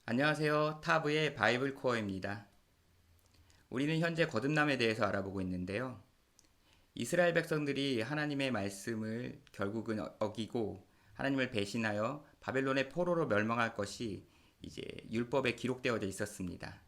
안녕하세요. 타브의 바이블 코어입니다. 우리는 현재 거듭남에 대해서 알아보고 있는데요. 이스라엘 백성들이 하나님의 말씀을 결국은 어기고 하나님을 배신하여 바벨론의 포로로 멸망할 것이 이제 율법에 기록되어져 있었습니다.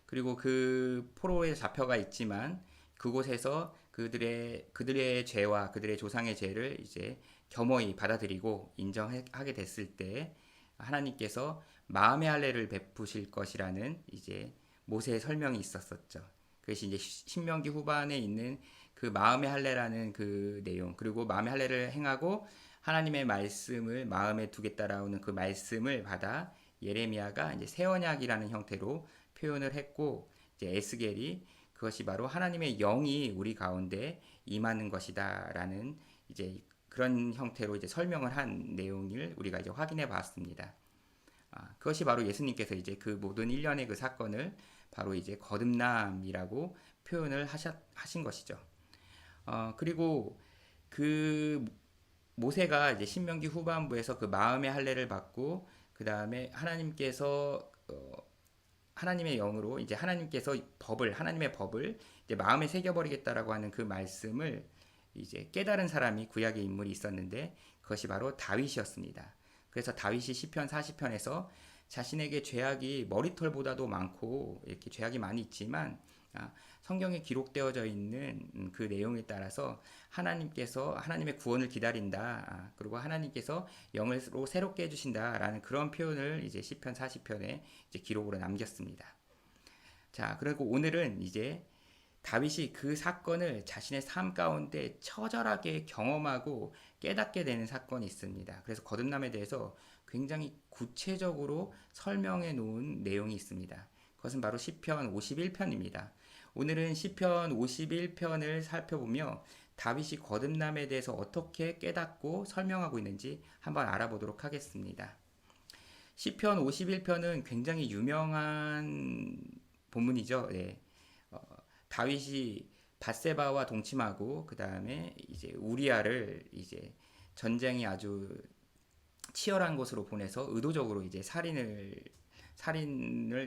그리고 그 포로에 잡혀가 있지만 그곳에서 그들의 죄와 그들의 조상의 죄를 이제 겸허히 받아들이고 인정하게 됐을 때 하나님께서 마음의 할례를 베푸실 것이라는 이제 모세의 설명이 있었었죠. 그것이 이제 신명기 후반에 있는 그 마음의 할례라는 그 내용, 그리고 마음의 할례를 행하고 하나님의 말씀을 마음에 두겠다라는 그 말씀을 받아 예레미야가 이제 새 언약이라는 형태로 표현을 했고, 이제 에스겔이 그것이 바로 하나님의 영이 우리 가운데 임하는 것이다라는 이제 그런 형태로 이제 설명을 한 내용을 우리가 이제 확인해 봤습니다. 그것이 바로 예수님께서 이제 그 모든 일련의 그 사건을 바로 이제 거듭남이라고 표현을 하신 것이죠. 그리고 그 모세가 이제 신명기 후반부에서 그 마음의 할례를 받고 그 다음에 하나님의 영으로 이제 하나님의 법을 이제 마음에 새겨버리겠다라고 하는 그 말씀을 이제 깨달은 사람이 구약의 인물이 있었는데 그것이 바로 다윗이었습니다. 그래서 다윗이 시편 40편에서 자신에게 죄악이 머리털보다도 많고 이렇게 죄악이 많이 있지만 성경에 기록되어져 있는 그 내용에 따라서 하나님께서 하나님의 구원을 기다린다. 그리고 하나님께서 영으로 새롭게 해주신다라는 그런 표현을 이제 시편 40편에 이제 기록으로 남겼습니다. 자, 그리고 오늘은 이제 다윗이 그 사건을 자신의 삶 가운데 처절하게 경험하고 깨닫게 되는 사건이 있습니다. 그래서 거듭남에 대해서 굉장히 구체적으로 설명해 놓은 내용이 있습니다. 그것은 바로 시편 51편입니다. 오늘은 시편 51편을 살펴보며 다윗이 거듭남에 대해서 어떻게 깨닫고 설명하고 있는지 한번 알아보도록 하겠습니다. 시편 51편은 굉장히 유명한 본문이죠. 네. 다윗이 밧세바와 동침하고 그 다음에 이제 우리아를 이제 전쟁이 아주 치열한 곳으로 보내서 의도적으로 이제 살인을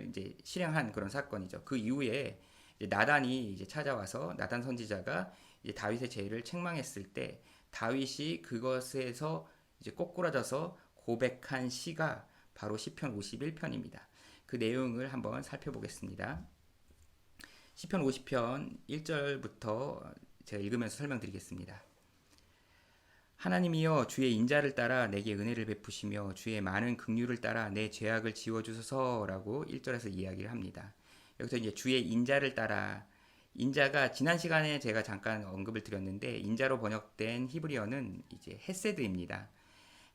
이제 실행한 그런 사건이죠. 그 이후에 이제 나단이 이제 찾아와서 나단 선지자가 이제 다윗의 죄를 책망했을 때 다윗이 그것에서 이제 꼬꾸라져서 고백한 시가 바로 시편 51편입니다. 그 내용을 한번 살펴보겠습니다. 시편 50편 1절부터 제가 읽으면서 설명드리겠습니다. 하나님이여 주의 인자를 따라 내게 은혜를 베푸시며 주의 많은 긍휼을 따라 내 죄악을 지워주소서라고 1절에서 이야기를 합니다. 여기서 이제 주의 인자를 따라, 인자가 지난 시간에 제가 잠깐 언급을 드렸는데 인자로 번역된 히브리어는 이제 헤세드입니다.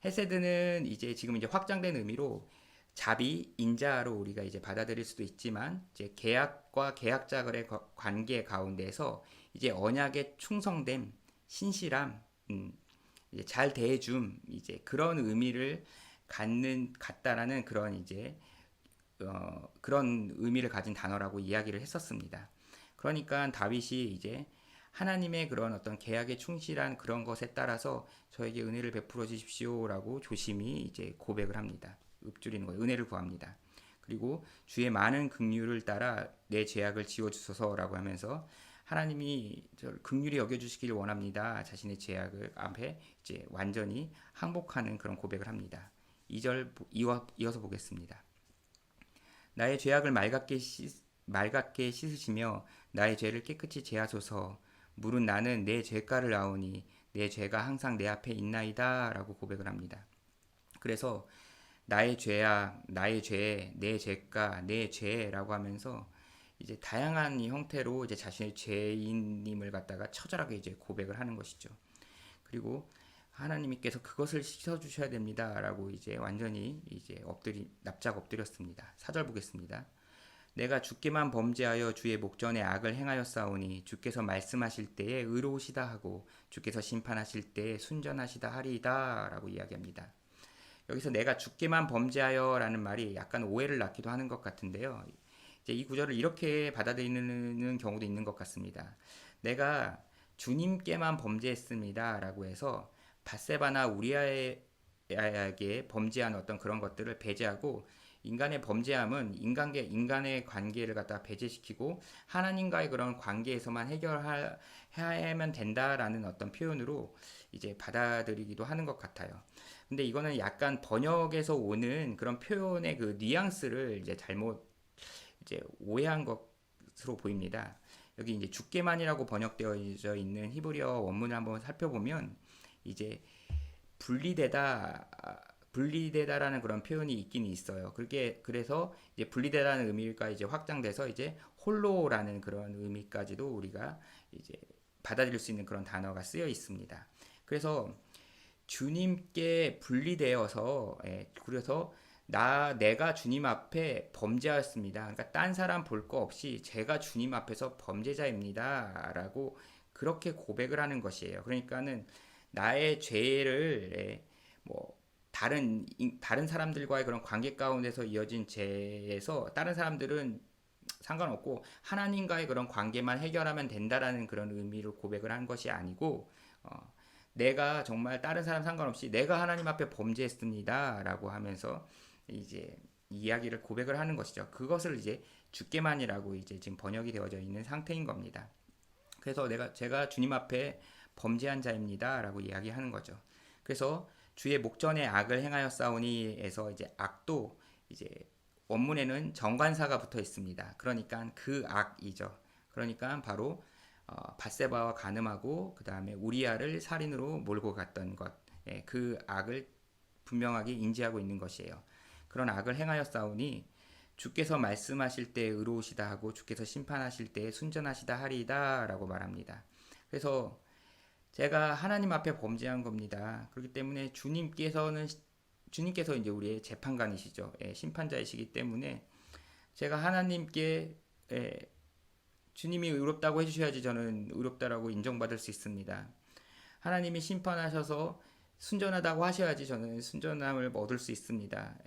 헤세드는 이제 지금 이제 확장된 의미로 자비, 인자로 우리가 이제 받아들일 수도 있지만 이제 계약과 계약자 간의 관계 가운데서 이제 언약의 충성됨, 신실함, 이제 잘 대해줌, 이제 그런 의미를 갖다라는 그런 이제 그런 의미를 가진 단어라고 이야기를 했었습니다. 그러니까 다윗이 이제 하나님의 그런 어떤 계약에 충실한 그런 것에 따라서 저에게 은혜를 베풀어 주십시오라고 조심히 이제 고백을 합니다. 읊조리는 거예요. 은혜를 구합니다. 그리고 주의 많은 긍휼을 따라 내 죄악을 지워 주소서라고 하면서 하나님이 저를 긍휼히 여겨 주시길 원합니다. 자신의 죄악을 앞에 이제 완전히 항복하는 그런 고백을 합니다. 2절 이어서 보겠습니다. 나의 죄악을 맑게 씻으시며 나의 죄를 깨끗이 제하소서. 물은 나는 내 죄가를 아오니 내 죄가 항상 내 앞에 있나이다 라고 고백을 합니다. 그래서 나의 죄야, 나의 죄, 내 죄가, 내 죄라고 하면서 이제 다양한 형태로 이제 자신의 죄인임을 갖다가 처절하게 이제 고백을 하는 것이죠. 그리고 하나님께서 그것을 씻어 주셔야 됩니다라고 이제 완전히 이제 납작 엎드렸습니다. 4절 보겠습니다. 내가 주께만 범죄하여 주의 목전에 악을 행하였사오니 주께서 말씀하실 때에 의로우시다 하고 주께서 심판하실 때에 순전하시다 하리이다 라고 이야기합니다. 여기서 내가 주께만 범죄하여 라는 말이 약간 오해를 낳기도 하는 것 같은데요. 이제 이 구절을 이렇게 받아들이는 경우도 있는 것 같습니다. 내가 주님께만 범죄했습니다 라고 해서 밧세바나 우리아에게 범죄한 어떤 그런 것들을 배제하고 인간의 범죄함은 인간의 관계를 갖다 배제시키고 하나님과의 그런 관계에서만 해결하면 된다라는 어떤 표현으로 이제 받아들이기도 하는 것 같아요. 근데 이거는 약간 번역에서 오는 그런 표현의 그 뉘앙스를 이제 잘못 이제 오해한 것으로 보입니다. 여기 이제 주께만이라고 번역되어 있는 히브리어 원문을 한번 살펴보면 이제 분리되다 분리되다라는 그런 표현이 있긴 있어요. 그게 그래서 이제 분리되다는 의미가 이제 확장돼서 이제 홀로라는 그런 의미까지도 우리가 이제 받아들일 수 있는 그런 단어가 쓰여 있습니다. 그래서 주님께 분리되어서 그래서 내가 주님 앞에 범죄하였습니다. 그러니까 딴 사람 볼 거 없이 제가 주님 앞에서 범죄자입니다라고 그렇게 고백을 하는 것이에요. 그러니까는 나의 죄를 뭐 다른 사람들과의 그런 관계 가운데서 이어진 죄에서 다른 사람들은 상관없고 하나님과의 그런 관계만 해결하면 된다라는 그런 의미로 고백을 한 것이 아니고 내가 정말 다른 사람 상관없이 내가 하나님 앞에 범죄했습니다라고 하면서 이제 이야기를 고백을 하는 것이죠. 그것을 이제 주께만이라고 이제 지금 번역이 되어져 있는 상태인 겁니다. 그래서 제가 주님 앞에 범죄한 자입니다라고 이야기하는 거죠. 그래서 주의 목전에 악을 행하였사오니에서 이제 악도 이제 원문에는 정관사가 붙어 있습니다. 그러니까 그 악이죠. 그러니까 바로 밧세바와 간음하고 그 다음에 우리아를 살인으로 몰고 갔던 것, 그 악을 분명하게 인지하고 있는 것이에요. 그런 악을 행하였사오니 주께서 말씀하실 때 의로우시다 하고 주께서 심판하실 때 순전하시다 하리이다라고 말합니다. 그래서 제가 하나님 앞에 범죄한 겁니다. 그렇기 때문에 주님께서 이제 우리의 재판관이시죠. 심판자이시기 때문에 제가 하나님께 주님이 의롭다고 해주셔야지 저는 의롭다라고 인정받을 수 있습니다. 하나님이 심판하셔서 순전하다고 하셔야지 저는 순전함을 얻을 수 있습니다.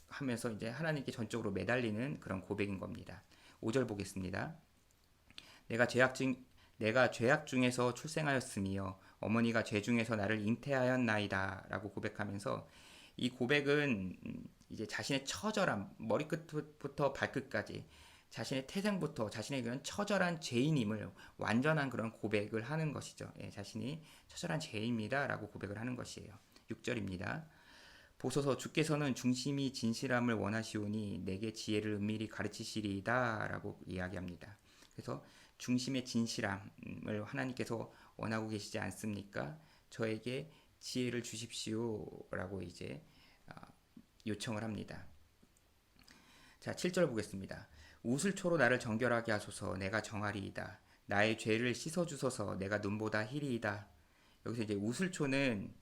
하면서 이제 하나님께 전적으로 매달리는 그런 고백인 겁니다. 5절 보겠습니다. 내가 죄악 중에서 출생하였으며 어머니가 죄 중에서 나를 잉태하였나이다 라고 고백하면서 이 고백은 이제 자신의 처절함, 머리끝부터 발끝까지 자신의 태생부터 자신의 그런 처절한 죄인임을 완전한 그런 고백을 하는 것이죠. 자신이 처절한 죄인입니다 라고 고백을 하는 것이에요. 6절입니다. 보소서 주께서는 중심이 진실함을 원하시오니 내게 지혜를 은밀히 가르치시리이다 라고 이야기합니다. 그래서 중심의 진실함을 하나님께서 원하고 계시지 않습니까? 저에게 지혜를 주십시오 라고 이제 요청을 합니다. 자, 7절 보겠습니다. 우슬초로 나를 정결하게 하소서 내가 정하리이다. 나의 죄를 씻어주소서 내가 눈보다 희리이다. 여기서 이제 우슬초는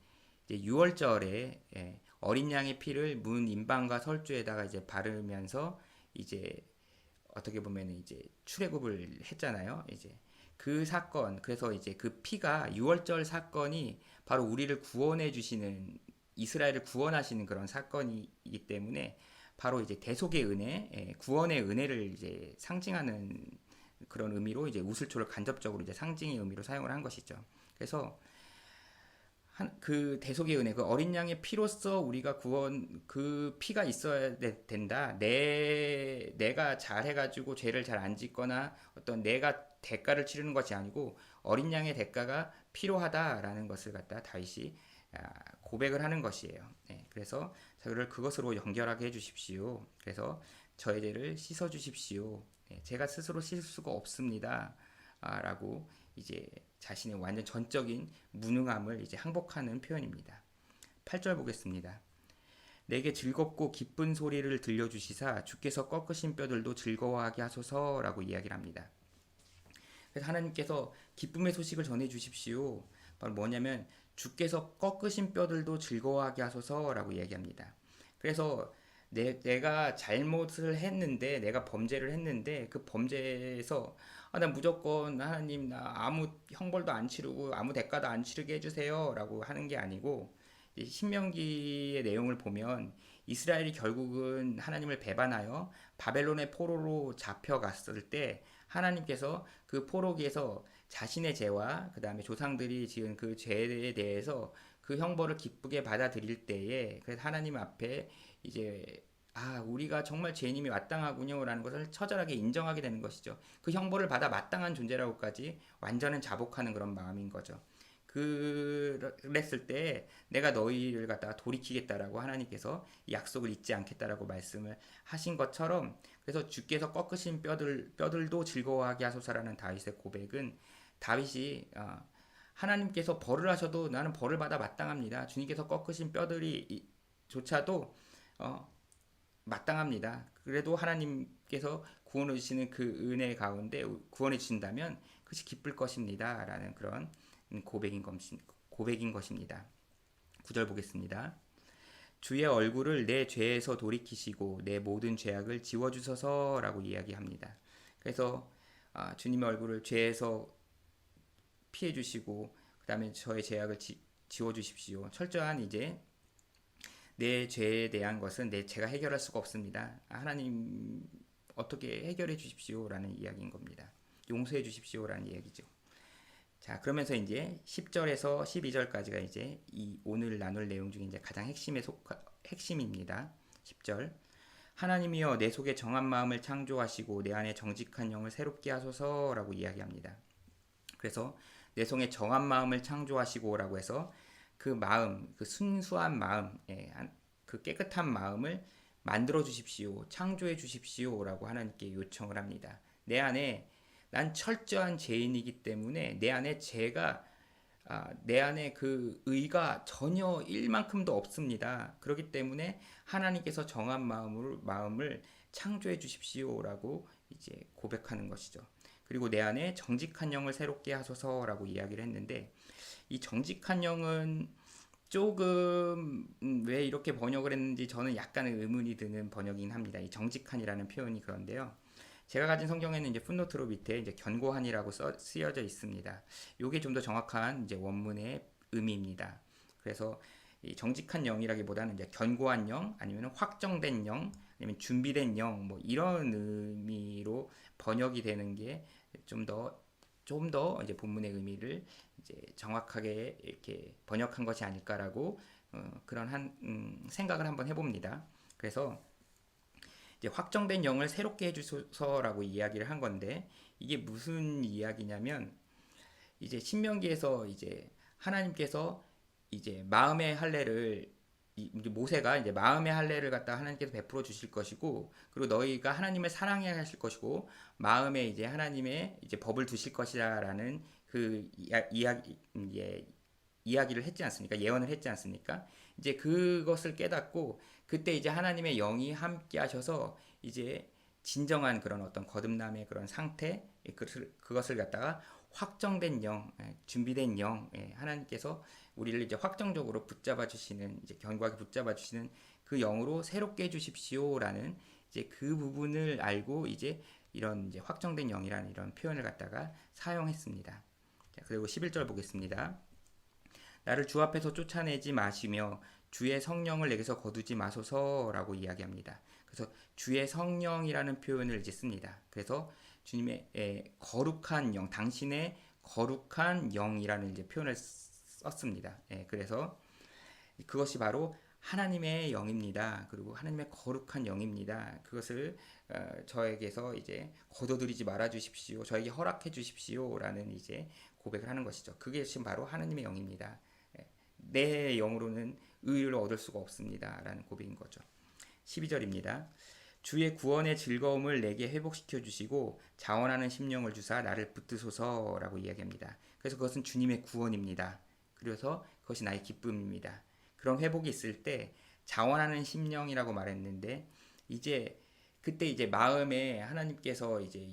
이제 6월절에 어린 양의 피를 문 임방과 설주에다가 이제 바르면서 이제 어떻게 보면 이제 출애굽을 했잖아요. 이제 그 사건, 그래서 이제 그 피가 6월절 사건이 바로 우리를 구원해 주시는 이스라엘을 구원하시는 그런 사건이기 때문에 바로 이제 대속의 은혜, 구원의 은혜를 이제 상징하는 그런 의미로 이제 우슬초를 간접적으로 이제 상징의 의미로 사용을 한 것이죠. 그래서 그 대속의 은혜, 그 어린 양의 피로써 우리가 그 피가 있어야 된다. 내가 잘해가지고 죄를 잘 안 짓거나 어떤 내가 대가를 치르는 것이 아니고 어린 양의 대가가 필요하다라는 것을 갖다 다윗이 고백을 하는 것이에요. 그래서 저를 그것으로 연결하게 해주십시오. 그래서 저의 죄를 씻어주십시오. 제가 스스로 씻을 수가 없습니다. 라고 이제 자신의 완전 전적인 무능함을 이제 항복하는 표현입니다. 8절 보겠습니다. 내게 즐겁고 기쁜 소리를 들려주시사 주께서 꺾으신 뼈들도 즐거워하게 하소서라고 이야기를 합니다. 그래서 하나님께서 기쁨의 소식을 전해 주십시오. 바로 뭐냐면 주께서 꺾으신 뼈들도 즐거워하게 하소서라고 이야기합니다. 그래서 내가 잘못을 했는데 내가 범죄를 했는데 그 범죄에서 나 무조건 하나님 나 아무 형벌도 안 치르고 아무 대가도 안 치르게 해주세요 라고 하는 게 아니고 신명기의 내용을 보면 이스라엘이 결국은 하나님을 배반하여 바벨론의 포로로 잡혀갔을 때 하나님께서 그 포로기에서 자신의 죄와 그 다음에 조상들이 지은 그 죄에 대해서 그 형벌을 기쁘게 받아들일 때에 그래서 하나님 앞에 이제 우리가 정말 죄인임이 마땅하군요라는 것을 처절하게 인정하게 되는 것이죠. 그 형벌을 받아 마땅한 존재라고까지 완전한 자복하는 그런 마음인 거죠. 그랬을 때 내가 너희를 갖다가 돌이키겠다라고 하나님께서 약속을 잊지 않겠다라고 말씀을 하신 것처럼, 그래서 주께서 꺾으신 뼈들도 즐거워하게 하소서라는 다윗의 고백은, 다윗이 하나님께서 벌을 하셔도 나는 벌을 받아 마땅합니다. 주님께서 꺾으신 뼈들이 조차도 마땅합니다. 그래도 하나님께서 구원해 주시는 그 은혜 가운데 구원해 주신다면 그것이 기쁠 것입니다. 라는 그런 고백인 것입니다. 9절 보겠습니다. 주의 얼굴을 내 죄에서 돌이키시고 내 모든 죄악을 지워주소서라고 이야기합니다. 그래서 주님의 얼굴을 죄에서 피해 주시고 그 다음에 저의 죄악을 지워주십시오. 철저한 이제 내 죄에 대한 것은 제가 해결할 수가 없습니다. 하나님 어떻게 해결해 주십시오라는 이야기인 겁니다. 용서해 주십시오라는 이야기죠. 자, 그러면서 이제 10절에서 12절까지가 이제 이 오늘 나눌 내용 중에 이제 가장 핵심입니다. 10절. 하나님이여 내 속에 정한 마음을 창조하시고 내 안에 정직한 영을 새롭게 하소서라고 이야기합니다. 그래서 내 속에 정한 마음을 창조하시고라고 해서 그 마음, 그 순수한 마음, 그 깨끗한 마음을 만들어 주십시오, 창조해 주십시오라고 하나님께 요청을 합니다. 내 안에 난 철저한 죄인이기 때문에 내 안에 내 안에 그 의가 전혀 1만큼도 없습니다. 그렇기 때문에 하나님께서 정한 마음을 창조해 주십시오라고 이제 고백하는 것이죠. 그리고 내 안에 정직한 영을 새롭게 하소서라고 이야기를 했는데, 이 정직한 영은 조금 왜 이렇게 번역을 했는지 저는 약간의 의문이 드는 번역이긴 합니다. 이 정직한이라는 표현이 그런데요. 제가 가진 성경에는 이제 풋노트로 밑에 이제 견고한이라고 쓰여져 있습니다. 이게 좀 더 정확한 이제 원문의 의미입니다. 그래서 이 정직한 영이라기보다는 이제 견고한 영, 아니면 확정된 영, 아니면 준비된 영, 뭐 이런 의미로 번역이 되는 게 좀 더 이제 본문의 의미를 이제 정확하게 이렇게 번역한 것이 아닐까라고 그런 생각을 한번 해봅니다. 그래서 이제 확정된 영을 새롭게 해주소서라고 이야기를 한 건데, 이게 무슨 이야기냐면, 이제 신명기에서 이제 하나님께서 이제 마음의 할례를 이제 모세가 이제 마음의 할례를 갖다 하나님께서 베풀어 주실 것이고, 그리고 너희가 하나님을 사랑해야 하실 것이고, 마음에 이제 하나님의 이제 법을 두실 것이라는 그 이야기를 했지 않습니까? 예언을 했지 않습니까? 이제 그것을 깨닫고 그때 이제 하나님의 영이 함께 하셔서 이제 진정한 그런 어떤 거듭남의 그런 상태, 그것을 갖다가 확정된 영, 준비된 영, 하나님께서 우리를 이제 확정적으로 붙잡아 주시는, 이제 견고하게 붙잡아 주시는 그 영으로 새롭게 해 주십시오라는 이제 그 부분을 알고 이제 이런 이제 확정된 영이라는 이런 표현을 갖다가 사용했습니다. 자, 그리고 11절 보겠습니다. 나를 주 앞에서 쫓아내지 마시며 주의 성령을 내게서 거두지 마소서라고 이야기합니다. 그래서 주의 성령이라는 표현을 이제 씁니다. 그래서 주님의 거룩한 영, 당신의 거룩한 영이라는 이제 표현을 썼습니다. 그래서 그것이 바로 하나님의 영입니다. 그리고 하나님의 거룩한 영입니다. 그것을 저에게서 이제 거둬들이지 말아 주십시오, 저에게 허락해 주십시오라는 이제 고백을 하는 것이죠. 그게 지금 바로 하나님의 영입니다. 내 영으로는 의를 얻을 수가 없습니다. 라는 고백인 거죠. 12절입니다. 주의 구원의 즐거움을 내게 회복시켜 주시고 자원하는 심령을 주사 나를 붙드소서라고 이야기합니다. 그래서 그것은 주님의 구원입니다. 그래서 그것이 나의 기쁨입니다. 그런 회복이 있을 때 자원하는 심령이라고 말했는데, 이제 그때 이제 마음에 하나님께서 이제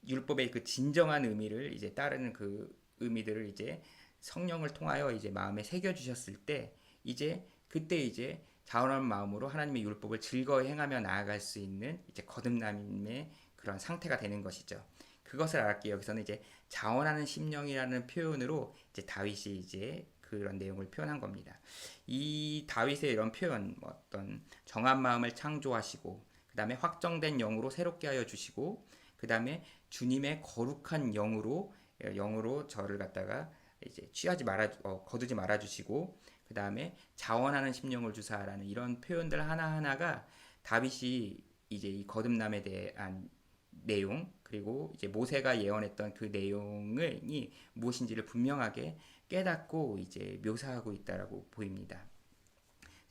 율법의 그 진정한 의미를 이제 따르는 그 의미들을 이제 성령을 통하여 이제 마음에 새겨 주셨을 때, 이제 그때 이제 자원하는 마음으로 하나님의 율법을 즐거이 행하며 나아갈 수 있는 이제 거듭남의 그런 상태가 되는 것이죠. 그것을 알게 여기서는 이제 자원하는 심령이라는 표현으로 이제 다윗이 이제 그런 내용을 표현한 겁니다. 이 다윗의 이런 표현, 어떤 정한 마음을 창조하시고, 그 다음에 확정된 영으로 새롭게 하여 주시고, 그 다음에 주님의 거룩한 영으로 저를 갖다가 이제 거두지 말아 주시고, 그 그 다음에 자원하는 심령을 주사라는 이런 표현들 하나하나가 다윗이 이제 이 거듭남에 대한 내용, 그리고 이제 모세가 예언했던 그 내용이 무엇인지를 분명하게 깨닫고 이제 묘사하고 있다라고 보입니다.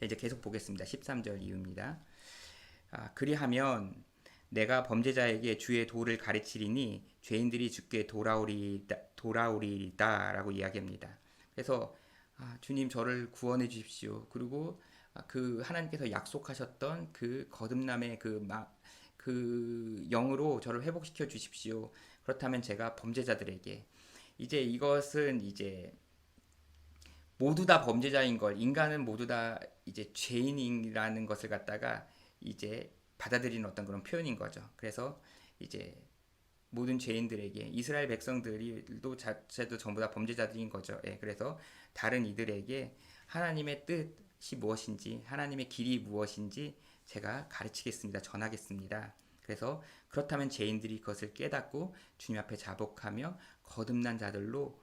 이제 계속 보겠습니다. 13절 이후입니다. 그리하면 내가 범죄자에게 주의 도를 가르치리니 죄인들이 주께 돌아오리이다 라고 이야기합니다. 그래서 주님 저를 구원해 주십시오. 그리고 그 하나님께서 약속하셨던 그 거듭남의 그 영으로 저를 회복시켜 주십시오. 그렇다면 제가 범죄자들에게 이제 이것은 이제 모두 다 범죄자인 걸, 인간은 모두 다 이제 죄인이라는 것을 갖다가 이제 받아들이는 어떤 그런 표현인 거죠. 그래서 이제 모든 죄인들에게, 이스라엘 백성들도 자체도 전부 다 범죄자들인 거죠. 예, 그래서 다른 이들에게 하나님의 뜻이 무엇인지, 하나님의 길이 무엇인지 제가 가르치겠습니다. 전하겠습니다. 그래서 그렇다면 죄인들이 그것을 깨닫고 주님 앞에 자복하며 거듭난 자들로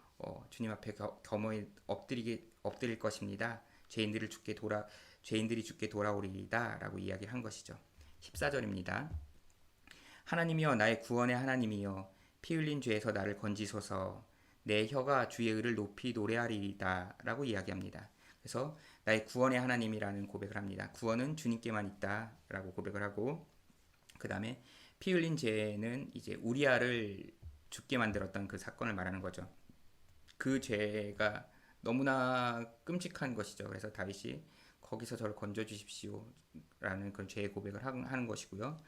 주님 앞에 겸허히 엎드릴 것입니다. 죄인들이 주께 돌아오리이다라고 이야기를 한 것이죠. 14절입니다. 하나님이여 나의 구원의 하나님이여 피 흘린 죄에서 나를 건지소서. 내 혀가 주의 의를 높이 노래하리이다 라고 이야기합니다. 그래서 나의 구원의 하나님이라는 고백을 합니다. 구원은 주님께만 있다 라고 고백을 하고, 그 다음에 피 흘린 죄는 이제 우리아를 죽게 만들었던 그 사건을 말하는 거죠. 그 죄가 너무나 끔찍한 것이죠. 그래서 다윗이 거기서 저를 건져주십시오 라는 그런 죄의 고백을 하는 것이고요.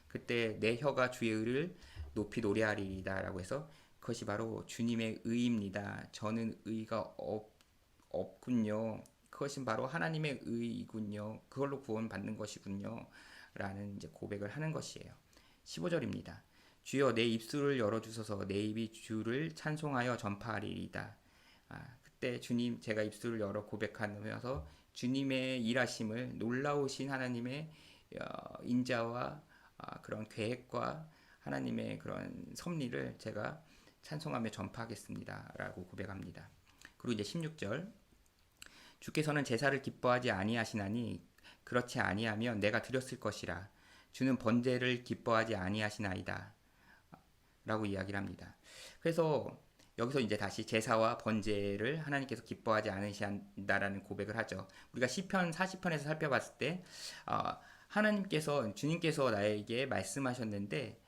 그때 내 혀가 주의 의를 높이 노래하리이다 라고 해서 그것이 바로 주님의 의입니다. 저는 의가 없군요. 그것이 바로 하나님의 의이군요. 그걸로 구원받는 것이군요. 라는 이제 고백을 하는 것이에요. 15절입니다. 주여 내 입술을 열어주소서. 내 입이 주를 찬송하여 전파하리이다. 그때 주님, 제가 입술을 열어 고백하면서 주님의 일하심을, 놀라우신 하나님의 인자와 그런 계획과 하나님의 그런 섭리를 제가 찬송하며 전파하겠습니다 라고 고백합니다. 그리고 이제 16절, 주께서는 제사를 기뻐하지 아니하시나니 그렇지 아니하면 내가 드렸을 것이라. 주는 번제를 기뻐하지 아니하시나이다 라고 이야기를 합니다. 그래서 여기서 이제 다시 제사와 번제를 하나님께서 기뻐하지 않으신다라는 고백을 하죠. 우리가 시편 40편에서 살펴봤을 때 주님께서 나에게 말씀하셨는데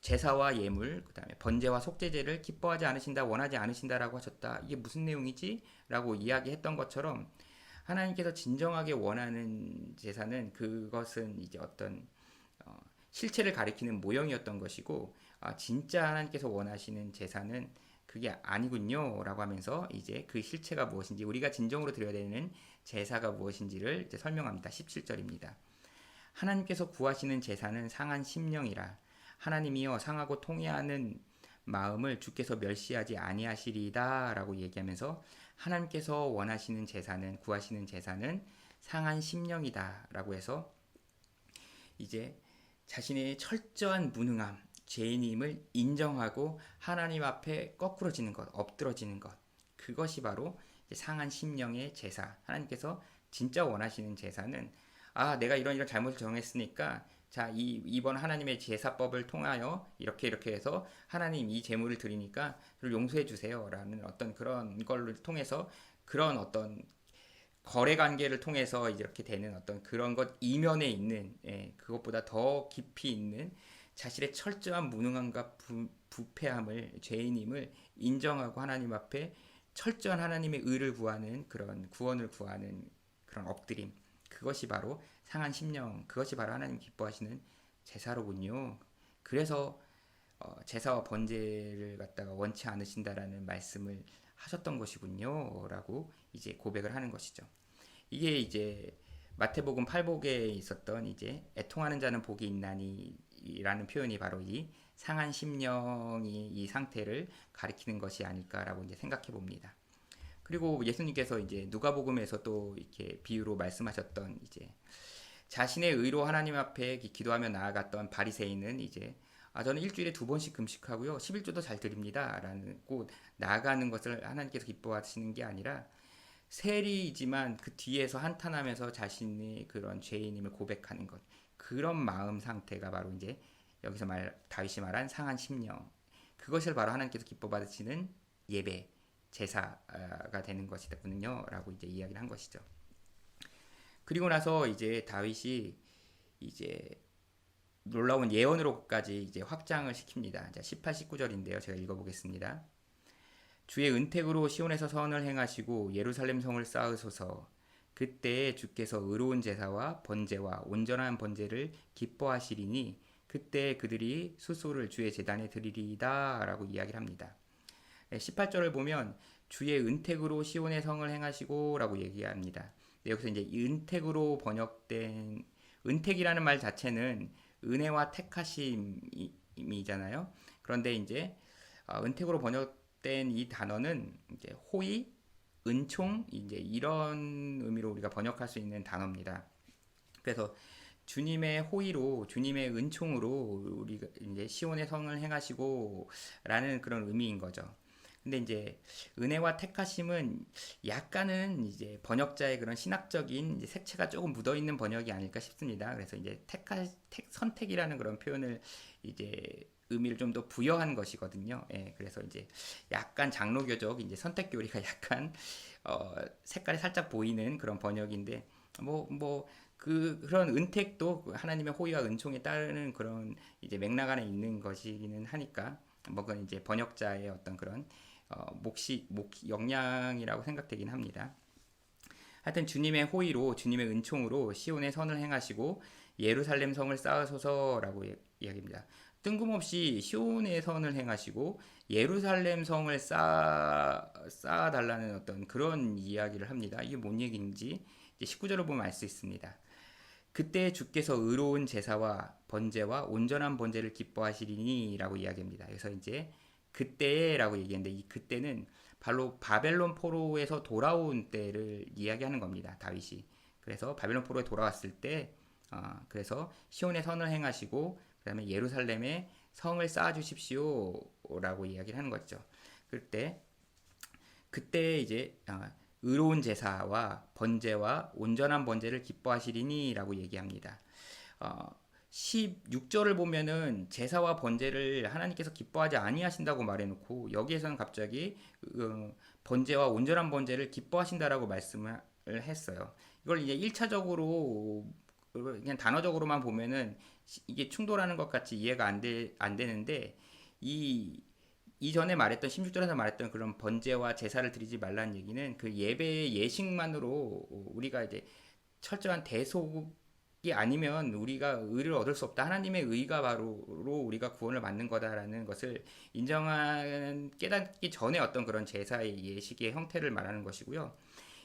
제사와 예물, 그 다음에 번제와 속죄제를 기뻐하지 않으신다, 원하지 않으신다라고 하셨다. 이게 무슨 내용이지? 라고 이야기했던 것처럼 하나님께서 진정하게 원하는 제사는, 그것은 이제 어떤 실체를 가리키는 모형이었던 것이고, 진짜 하나님께서 원하시는 제사는 그게 아니군요 라고 하면서 이제 그 실체가 무엇인지, 우리가 진정으로 드려야 되는 제사가 무엇인지를 이제 설명합니다. 17절입니다. 하나님께서 구하시는 제사는 상한 심령이라. 하나님이여 상하고 통회하는 마음을 주께서 멸시하지 아니하시리이다 라고 얘기하면서 하나님께서 원하시는 제사는, 구하시는 제사는 상한 심령이다 라고 해서 이제 자신의 철저한 무능함, 죄인임을 인정하고 하나님 앞에 거꾸러지는 것, 엎드러지는 것, 그것이 바로 상한 심령의 제사. 하나님께서 진짜 원하시는 제사는 내가 이런 잘못을 정했으니까 자, 이번 하나님의 제사법을 통하여 이렇게 해서 하나님 이 제물을 드리니까 저를 용서해 주세요 라는 어떤 그런 걸를 통해서, 그런 어떤 거래 관계를 통해서 이렇게 되는 어떤 그런 것 이면에 있는, 그것보다 더 깊이 있는 자신의 철저한 무능함과 부패함을, 죄인임을 인정하고 하나님 앞에 철저한 하나님의 의를 구하는, 그런 구원을 구하는 그런 엎드림, 그것이 바로 상한 심령, 그것이 바로 하나님 기뻐하시는 제사로군요. 그래서 제사와 번제를 갖다가 원치 않으신다라는 말씀을 하셨던 것이군요 라고 이제 고백을 하는 것이죠. 이게 이제 마태복음 8복에 있었던 이제 애통하는 자는 복이 있나니 라는 표현이 바로 이 상한 심령이 이 상태를 가리키는 것이 아닐까라고 이제 생각해 봅니다. 그리고 예수님께서 이제 누가복음에서 또 이렇게 비유로 말씀하셨던, 이제 자신의 의로 하나님 앞에 기도하며 나아갔던 바리새인은 이제 저는 일주일에 2번씩 금식하고요 11조도 잘 드립니다 라는 꼭 나아가는 것을 하나님께서 기뻐하시는 게 아니라 세리이지만 그 뒤에서 한탄하면서 자신의 그런 죄인임을 고백하는 것. 그런 마음 상태가 바로 이제 여기서 다윗이 말한 상한 심령. 그것을 바로 하나님께서 기뻐 받으시는 예배, 제사가 되는 것이군요. 라고 이제 이야기를 한 것이죠. 그리고 나서 이제 다윗이 이제 놀라운 예언으로까지 이제 확장을 시킵니다. 자, 18, 19절인데요. 제가 읽어보겠습니다. 주의 은택으로 시온에서 선을 행하시고 예루살렘 성을 쌓으소서. 그때에 주께서 의로운 제사와 번제와 온전한 번제를 기뻐하시리니 그때 그들이 수소를 주의 제단에 드리리이다 라고 이야기를 합니다. 18절을 보면 주의 은택으로 시온의 성을 행하시고 라고 얘기합니다. 여기서 이제 은택으로 번역된 은택이라는 말 자체는 은혜와 택하심이잖아요. 그런데 이제 은택으로 번역된 이 단어는 이제 호의, 은총 이제 이런 의미로 우리가 번역할 수 있는 단어입니다. 그래서 주님의 호의로 주님의 은총으로 우리가 이제 시온의 성을 행하시고라는 그런 의미인 거죠. 근데 이제 은혜와 택하심은 약간은 이제 번역자의 그런 신학적인 이제 색채가 조금 묻어 있는 번역이 아닐까 싶습니다. 그래서 이제 선택이라는 그런 표현을 이제 의미를 좀 더 부여한 것이거든요. 예, 그래서 이제 약간 장로교적 이제 선택 교리가 약간 색깔이 살짝 보이는 그런 번역인데 그런 은택도 하나님의 호의와 은총에 따르는 그런 이제 맥락 안에 있는 것이기는 하니까 그건 이제 번역자의 어떤 그런 역량이라고 생각되긴 합니다. 하여튼 주님의 호의로 주님의 은총으로 시온의 선을 행하시고 예루살렘 성을 쌓으소서라고 이야기합니다. 뜬금없이 시온의 선을 행하시고 예루살렘 성을 쌓아달라는 어떤 그런 이야기를 합니다. 이게 뭔 얘기인지 19절을 보면 알 수 있습니다. 그때 주께서 의로운 제사와 번제와 온전한 번제를 기뻐하시리니 라고 이야기합니다. 그래서 이제 그때라고 얘기했는데 이 그때는 바로 바벨론 포로에서 돌아온 때를 이야기하는 겁니다. 다윗이. 그래서 바벨론 포로에 돌아왔을 때 그래서 시온의 선을 행하시고 그다음에 예루살렘에 성을 쌓아 주십시오라고 이야기를 하는 거죠. 그때 이제 의로운 제사와 번제와 온전한 번제를 기뻐하시리니라고 얘기합니다. 16절을 보면은 제사와 번제를 하나님께서 기뻐하지 아니하신다고 말해놓고 여기에서는 갑자기 번제와 온전한 번제를 기뻐하신다라고 말씀을 했어요. 이걸 이제 1차적으로 그냥 단어적으로만 보면은 이게 충돌하는 것 같이 이해가 안 되는데 이전에 말했던 16절에서 말했던 그런 번제와 제사를 드리지 말라는 얘기는 그 예배의 예식만으로 우리가 이제 철저한 대속이 아니면 우리가 의를 얻을 수 없다. 하나님의 의가 바로 우리가 구원을 받는 거다라는 것을 인정한 깨닫기 전에 어떤 그런 제사의 예식의 형태를 말하는 것이고요.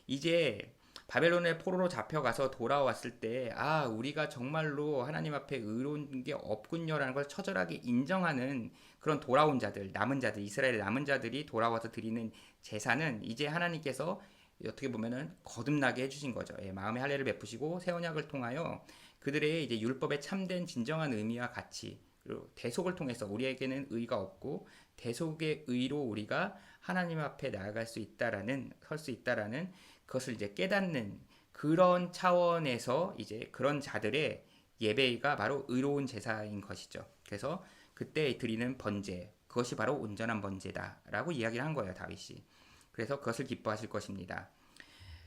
이제 바벨론의 포로로 잡혀가서 돌아왔을 때 우리가 정말로 하나님 앞에 의로운 게 없군요라는 걸 처절하게 인정하는 그런 돌아온 자들, 남은 자들, 이스라엘의 남은 자들이 돌아와서 드리는 제사는 이제 하나님께서 어떻게 보면은 거듭나게 해주신 거죠. 마음의 할례를 베푸시고 새 언약을 통하여 그들의 이제 율법의 참된 진정한 의미와 가치 그리고 대속을 통해서 우리에게는 의가 없고 대속의 의로 우리가 하나님 앞에 나아갈 수 있다라는 설 수 있다라는 그것을 이제 깨닫는 그런 차원에서 이제 그런 자들의 예배가 바로 의로운 제사인 것이죠. 그래서 그때 드리는 번제 그것이 바로 온전한 번제다라고 이야기를 한 거예요, 다윗이. 그래서 그것을 기뻐하실 것입니다.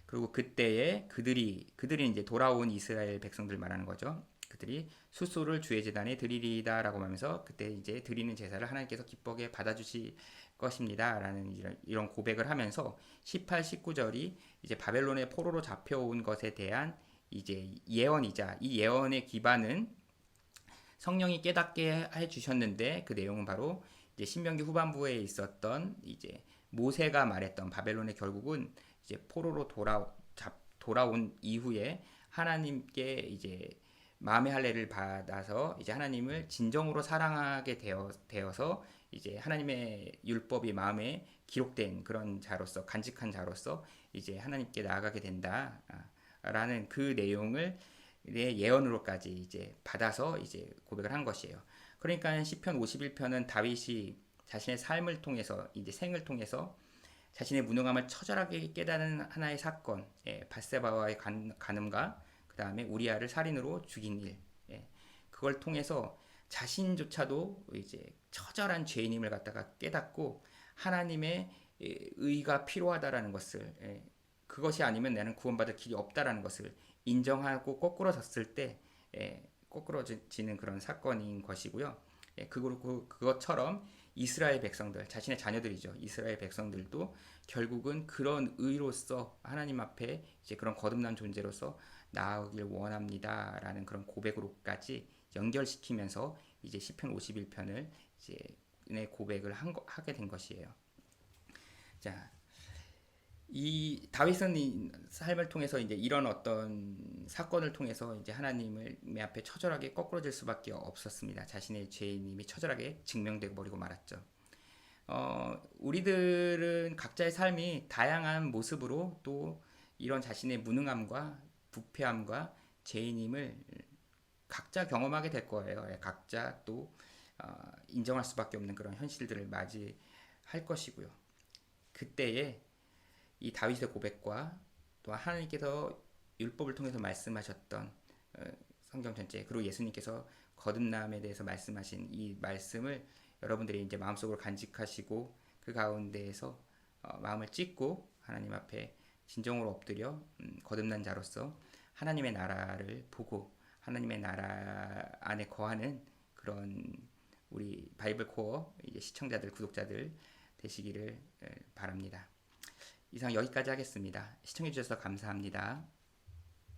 그리고 그때에 그들이 이제 돌아온 이스라엘 백성들 말하는 거죠. 그들이 숫소를 주의 제단에 드리리다라고 하면서 그때 이제 드리는 제사를 하나님께서 기쁘게 받아주실 것입니다라는 이런 고백을 하면서 18, 19절이 이제 바벨론의 포로로 잡혀온 것에 대한 이제 예언이자 이 예언의 기반은 성령이 깨닫게 해 주셨는데 그 내용은 바로 이제 신명기 후반부에 있었던 이제 모세가 말했던 바벨론의 결국은 이제 포로로 돌아온 이후에 하나님께 이제 마음의 할례를 받아서 이제 하나님을 진정으로 사랑하게 되어서 이제 하나님의 율법이 마음에 기록된 그런 자로서 간직한 자로서 이제 하나님께 나아가게 된다라는 그 내용을 예언으로까지 이제 받아서 이제 고백을 한 것이에요. 그러니까 시편 51편은 다윗이 자신의 삶을 통해서 이제 생을 통해서 자신의 무능함을 처절하게 깨닫는 하나의 사건, 밧세바와의 간음과 그 다음에 우리아를 살인으로 죽인 일, 그걸 통해서 자신조차도 이제 처절한 죄인임을 갖다가 깨닫고 하나님의 의가 필요하다라는 것을, 그것이 아니면 나는 구원받을 길이 없다라는 것을 인정하고 거꾸로 섰을 때 거꾸러지는 그런 사건인 것이고요. 그것처럼 이스라엘 백성들, 자신의 자녀들이죠. 이스라엘 백성들도 결국은 그런 의로서 하나님 앞에 이제 그런 거듭난 존재로서 나아가길 원합니다라는 그런 고백으로까지 연결시키면서 이제 시편 51편을 이제 은혜 고백을 하게 된 것이에요. 자, 이 다윗은 이 삶을 통해서 이제 이런 어떤 사건을 통해서 이제 하나님을 앞에 처절하게 거꾸러질 수밖에 없었습니다. 자신의 죄인임이 처절하게 증명되고 버리고 말았죠. 우리들은 각자의 삶이 다양한 모습으로 또 이런 자신의 무능함과 부패함과 죄인임을 각자 경험하게 될 거예요. 각자 또 인정할 수밖에 없는 그런 현실들을 맞이할 것이고요. 그때에 이 다윗의 고백과 또 하나님께서 율법을 통해서 말씀하셨던 성경 전체, 그리고 예수님께서 거듭남에 대해서 말씀하신 이 말씀을 여러분들이 이제 마음속으로 간직하시고 그 가운데에서 마음을 찢고 하나님 앞에 진정으로 엎드려 거듭난 자로서 하나님의 나라를 보고 하나님의 나라 안에 거하는 그런 우리 바이블 코어 시청자들, 구독자들 되시기를 바랍니다. 이상 여기까지 하겠습니다. 시청해주셔서 감사합니다.